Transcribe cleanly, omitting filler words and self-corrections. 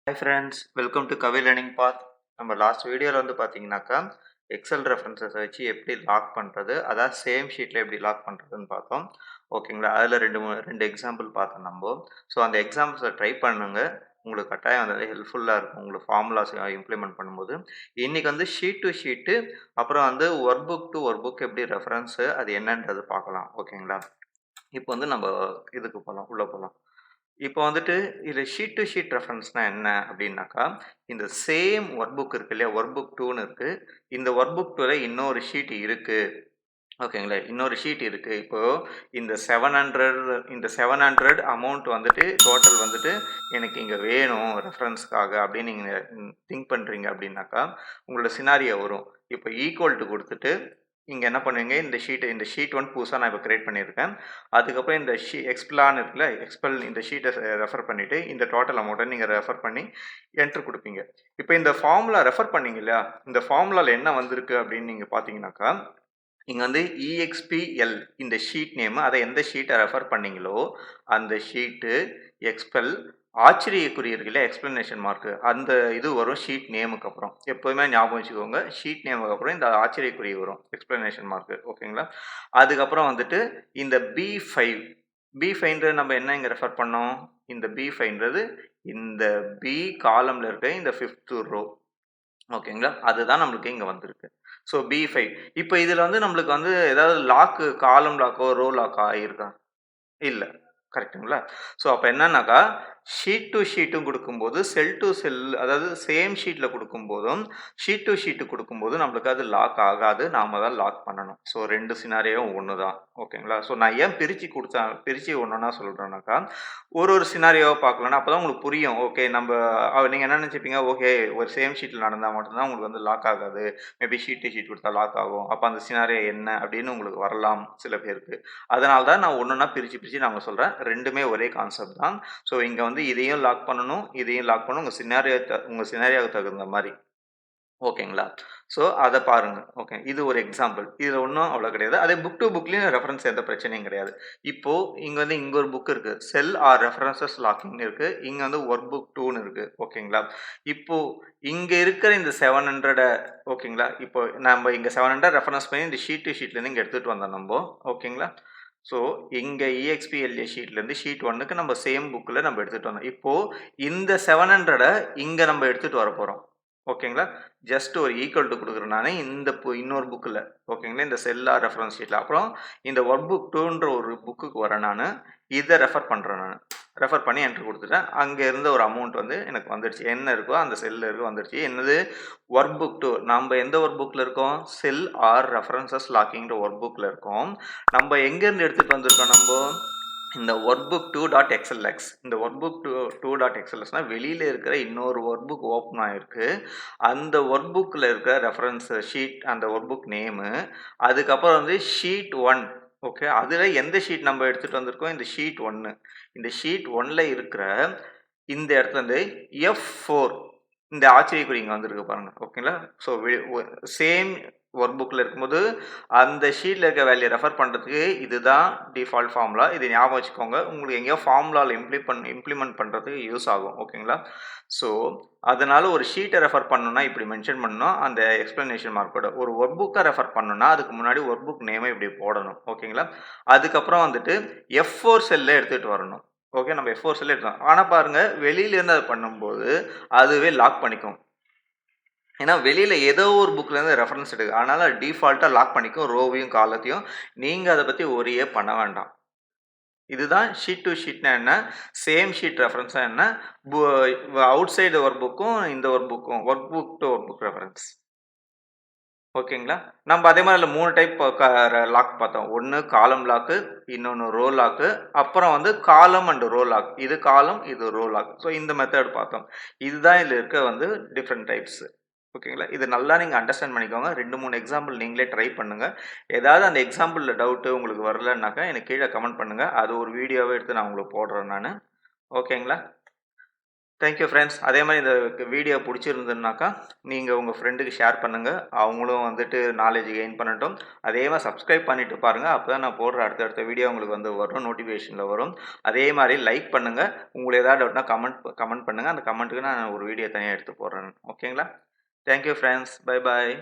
Hi friends, welcome to KaviLearningPath. நம்ம last வீடியோவில் வந்து பார்த்தீங்கன்னாக்கா எக்ஸல் ரெஃபரன்சஸ் வச்சு எப்படி லாக் பண்ணுறது, அதாவது சேம் ஷீட்டில் எப்படி லாக் பண்ணுறதுன்னு பார்த்தோம். ஓகேங்களா, அதில் ரெண்டு எக்ஸாம்பிள் பார்த்தோம் நம்ம. ஸோ அந்த எக்ஸாம்பிள்ஸை ட்ரை பண்ணுங்க, உங்களுக்கு கட்டாயம் வந்து ஹெல்ப்ஃபுல்லாக இருக்கும் உங்களுக்கு ஃபார்முலாஸ் இம்ப்ளிமெண்ட் பண்ணும்போது. இன்றைக்கி வந்து ஷீட் டு ஷீட்டு, அப்புறம் வந்து work book to work book எப்படி ரெஃபரன்ஸு அது என்னன்றது பார்க்கலாம். ஓகேங்களா, இப்போ வந்து நம்ம இதுக்கு போகலாம், உள்ளே போகலாம். இப்போ வந்துட்டு இது ஷீட் டு ஷீட் ரெஃபரன்ஸ்னா என்ன அப்படின்னாக்கா, இந்த சேம் ஒர்க் புக் இருக்கு இல்லையா, ஒர்க் புக் 2ன்னு இருக்கு. இந்த ஒர்க் புக் 2ல இன்னொரு ஷீட் இருக்கு. ஓகேங்களா, இன்னொரு ஷீட் இருக்கு. இப்போ இந்த 700 அமௌண்ட் வந்துட்டு டோட்டல் வந்துட்டு எனக்கு இங்கே வேணும் ரெஃபரன்ஸ்க்காக அப்படின்னு நீங்கள் திங்க் பண்ணுறீங்க அப்படின்னாக்கா, உங்களோட சினாரியோ வரும். இப்போ ஈக்குவல் டு கொடுத்துட்டு இங்கே என்ன பண்ணுவீங்க, இந்த ஷீட் ஒன் புதுசாக நான் இப்போ கிரியேட் பண்ணியிருக்கேன். அதுக்கப்புறம் இந்த எக்ஸ்பிளான் இருக்குல்ல, எக்ஸ்பெல் இந்த ஷீட்டை ரெஃபர் பண்ணிவிட்டு இந்த டோட்டல் அமௌண்ட்டை நீங்கள் ரெஃபர் பண்ணி என்ட்ரு கொடுப்பீங்க. இப்போ இந்த ஃபார்முலா ரெஃபர் பண்ணீங்க இல்லையா, இந்த ஃபார்முலாவில் என்ன வந்திருக்கு அப்படின்னு நீங்கள் பார்த்தீங்கன்னாக்கா, இங்கே வந்து EXPL இந்த ஷீட் நேம், அதை எந்த ஷீட்டை ரெஃபர் பண்ணீங்களோ அந்த ஷீட்டு எக்ஸ்பெல் ஆச்சரியக்குறி இருக்குல்ல, எக்ஸ்பிளனேஷன் மார்க்கு, அந்த இது வரும் ஷீட் நேமுக்கு அப்புறம். எப்போதுமே ஞாபகம் வச்சுக்கோங்க, ஷீட் நேமுக்கு அப்புறம் இந்த ஆச்சரியக்குறி வரும், எக்ஸ்பிளனேஷன் மார்க்கு. ஓகேங்களா, அதுக்கப்புறம் வந்துட்டு இந்த B5 நம்ம என்ன இங்கே ரெஃபர் பண்ணோம், இந்த B5ன்றது இந்த B காலம்ல இருக்க இந்த 5th ரோ. ஓகேங்களா, அதுதான் நம்மளுக்கு இங்கே வந்திருக்கு. ஸோ B5 இப்போ இதில் வந்து நம்மளுக்கு வந்து ஏதாவது லாக்கு, காலம் லாக்கோ ரோ லாக்கோ ஆகியிருக்கா? இல்லை, கரெக்டுங்களா. ஸோ அப்போ என்னன்னாக்கா, ஷீட் டு ஷீட்டும் கொடுக்கும்போது, செல் டு செல், அதாவது சேம் ஷீட்டில் கொடுக்கும்போதும் ஷீட் டு ஷீட்டு கொடுக்கும்போது நம்மளுக்கு அது லாக் ஆகாது, நாம தான் லாக் பண்ணணும். ஸோ ரெண்டு சினாரியும் ஒன்று தான். ஓகேங்களா, ஸோ நான் ஏன் பிரித்து ஒன்றுனா சொல்கிறேன்னாக்கா, ஒரு சினாரியோவை பார்க்கலன்னா அப்போ தான் உங்களுக்கு புரியும். ஓகே, நீங்கள் என்ன நினச்சிப்பீங்க, ஓகே ஒரு சேம் ஷீட்டில் நடந்தால் மட்டும்தான் உங்களுக்கு வந்து லாக் ஆகாது, மேபி ஷீட் டு ஷீட் கொடுத்தா லாக் ஆகும், அப்போ அந்த சினாரியோ என்ன அப்படின்னு உங்களுக்கு வரலாம் சில பேருக்கு. அதனால தான் நான் ஒன்றுனா பிரித்து நான் சொல்கிறேன். ரெண்டுமே ஒரே கான்செப்ட் தான். ஸோ இங்கே வந்து இதையும் லாக் பண்ணணும், இதையும் லாக் பண்ணணும், உங்கள் சினாரியோவுக்கு தகுந்த மாதிரி. ஓகேங்களா, ஸோ அதை பாருங்க. ஓகே, இது ஒரு எக்ஸாம்பிள். இதில் ஒன்றும் அவ்வளோ கிடையாது. அதே புக் டு புக்லேயும் ரெஃபரன்ஸ் எந்த பிரச்சனையும் கிடையாது. இப்போது இங்கே ஒரு புக் இருக்குது, செல் ஆர் ரெஃபரன்சஸ் லாக்கிங் இருக்குது. இங்கே வந்து ஒர்க் புக் 2ன்னு இருக்குது. ஓகேங்களா, இப்போது இங்கே இருக்கிற இந்த 700, ஓகேங்களா, இப்போ நம்ம இங்கே 700 ரெஃபரன்ஸ் பண்ணி இந்த ஷீட் டு ஷீட்லேருந்து இங்கே எடுத்துகிட்டு வந்தோம் நம்ம. ஓகேங்களா, ஸோ இங்கே EXPLA ஷீட்லேருந்து ஷீட் 1க்கு நம்ம சேம் புக்கில் நம்ம எடுத்துகிட்டு வந்தோம். இப்போது இந்த 700 இங்கே நம்ம எடுத்துகிட்டு வர போகிறோம். ஓகேங்களா, ஜஸ்ட் ஒரு ஈக்குவல் டு கொடுக்குறேன் நான் இன்னொரு புக்கில். ஓகேங்களா, இந்த செல்லா ரெஃபரன்ஸ் ஷீட்டில். அப்புறம் இந்த ஒர்க் புக் 2ன்ற ஒரு புக்குக்கு வரேன் நான், இதை ரெஃபர் பண்ணுறேன். நான் ரெஃபர் பண்ணி என்ட்ரு கொடுத்துட்டேன். அங்கே இருந்த ஒரு அமௌண்ட் வந்து எனக்கு வந்துடுச்சு, என்ன இருக்கோ அந்த செல்லில் இருக்கோ வந்துடுச்சு. என்னது, ஒர்க் புக் 2. நம்ம எந்த ஒர்க் புக்கில் இருக்கோம், செல் ஆர் ரெஃபரன்சஸ் லாக்கிங்கிற ஒர்க் புக்கில் இருக்கோம். நம்ம எங்கேருந்து எடுத்துகிட்டு வந்திருக்கோம், நம்ம இந்த ஒர்க் புக் 2.xlx. இந்த ஒர்க் புக் 2.xlxனா வெளியில் இருக்கிற இன்னொரு ஒர்க் புக் ஓப்பன் ஆகிருக்கு. அந்த ஒர்க் புக்கில் இருக்கிற ரெஃபரன்ஸ் ஷீட், அந்த ஒர்க் புக் நேமு, அதுக்கப்புறம் வந்து ஷீட் 1. ஓகே, அதில் எந்த ஷீட் நம்ம எடுத்துகிட்டு வந்திருக்கோம், இந்த ஷீட் 1. இந்த ஷீட் 1ல் இருக்கிற இந்த இடத்துல வந்து F4 இந்த ஆச்சரியக்குறி இங்கே வந்திருக்கு பாருங்கள். ஓகேங்களா, ஸோ சேம் ஒர்க் புக்கில் இருக்கும்போது அந்த ஷீட்டில் இருக்க வேல்யூ ரெஃபர் பண்ணுறதுக்கு இதுதான் டிஃபால்ட் ஃபார்முலா. இது ஞாபகம் வச்சுக்கோங்க, உங்களுக்கு எங்கேயோ ஃபார்முலாவில் இம்ப்ளிமெண்ட் பண்ணுறதுக்கு யூஸ் ஆகும். ஓகேங்களா, ஸோ அதனால் ஒரு ஷீட்டை ரெஃபர் பண்ணணுன்னா இப்படி மென்ஷன் பண்ணணும், அந்த எக்ஸ்ப்ளனேஷன் மார்க்கோட. ஒரு ஒர்க் புக்கை ரெஃபர் பண்ணணுன்னா அதுக்கு முன்னாடி ஒர்க் புக் நேமை இப்படி போடணும். ஓகேங்களா, அதுக்கப்புறம் வந்துட்டு F4 செல்லில் எடுத்துகிட்டு வரணும். ஓகே, நம்ம F4 செல்லில் எடுத்தோம். ஆனால் பாருங்கள், வெளியிலேருந்து அதை பண்ணும்போது அதுவே லாக் பண்ணிக்கும். ஏன்னா வெளியில் ஏதோ ஒரு புக்லேருந்து ரெஃபரன்ஸ் எடுக்கு, அதனால் டிஃபால்ட்டாக லாக் பண்ணிக்கும் ரோவையும் காலத்தையும். நீங்கள் அதை பற்றி ஒரே பண்ண வேண்டாம். இதுதான் ஷீட் டு ஷீட்னா என்ன, சேம் ஷீட் ரெஃபரன்ஸாக என்ன, அவுட் சைடு ஒர்க் புக்கும் இந்த ஒர்க் புக்கும், work book to work book reference. ஓகேங்களா, நம்ம அதே மாதிரி 3 டைப் லாக் பார்த்தோம். ஒன்று காலம் லாக்கு, இன்னொன்று ரோ லாக்கு, அப்புறம் வந்து காலம் அண்ட் ரோ லாக். இது காலம், இது ரோ லாக். ஸோ இந்த மெத்தட் பார்த்தோம். இதுதான் இதில் இருக்க வந்து டிஃப்ரெண்ட் டைப்ஸ். ஓகேங்களா, இது நல்லா நீங்கள் அண்டர்ஸ்டாண்ட் பண்ணிக்கோங்க. 2-3 எக்ஸாம்பிள் நீங்களே ட்ரை பண்ணுங்கள். ஏதாவது அந்த எக்ஸாம்பிளில் டவுட்டு உங்களுக்கு வரலன்னாக்கா எனக்கு கீழே கமெண்ட் பண்ணுங்கள். அது ஒரு வீடியோவே எடுத்து நான் உங்களுக்கு போடுறேன் நான். ஓகேங்களா, தேங்க்யூ ஃப்ரெண்ட்ஸ். அதே மாரி இந்த வீடியோ புடிச்சிருந்ததுனாக்கா, நீங்க உங்க ஃப்ரெண்டுக்கு ஷேர் பண்ணுங்க. அவங்களும் வந்துட்டு நாலேட்ஜ் கெயின் பண்ணட்டும். அதே மாரி சப்ஸ்கிரைப் பண்ணிட்டு பாருங்க. அப்பதான் நான் போடுற அடுத்தடுத்த வீடியோ உங்களுக்கு வந்து வரும். நோட்டிஃபிகேஷன்ல வரும். அதே மாரி லைக் பண்ணுங்க. உங்களுக்கு ஏதாவது டவுட்னா கமெண்ட் பண்ணுங்க. அந்த கமெண்ட்டுக்கு நான் ஒரு வீடியோ தனியா எடுத்து போடுறேன். ஓகேங்களா? Thank you friends. Bye bye.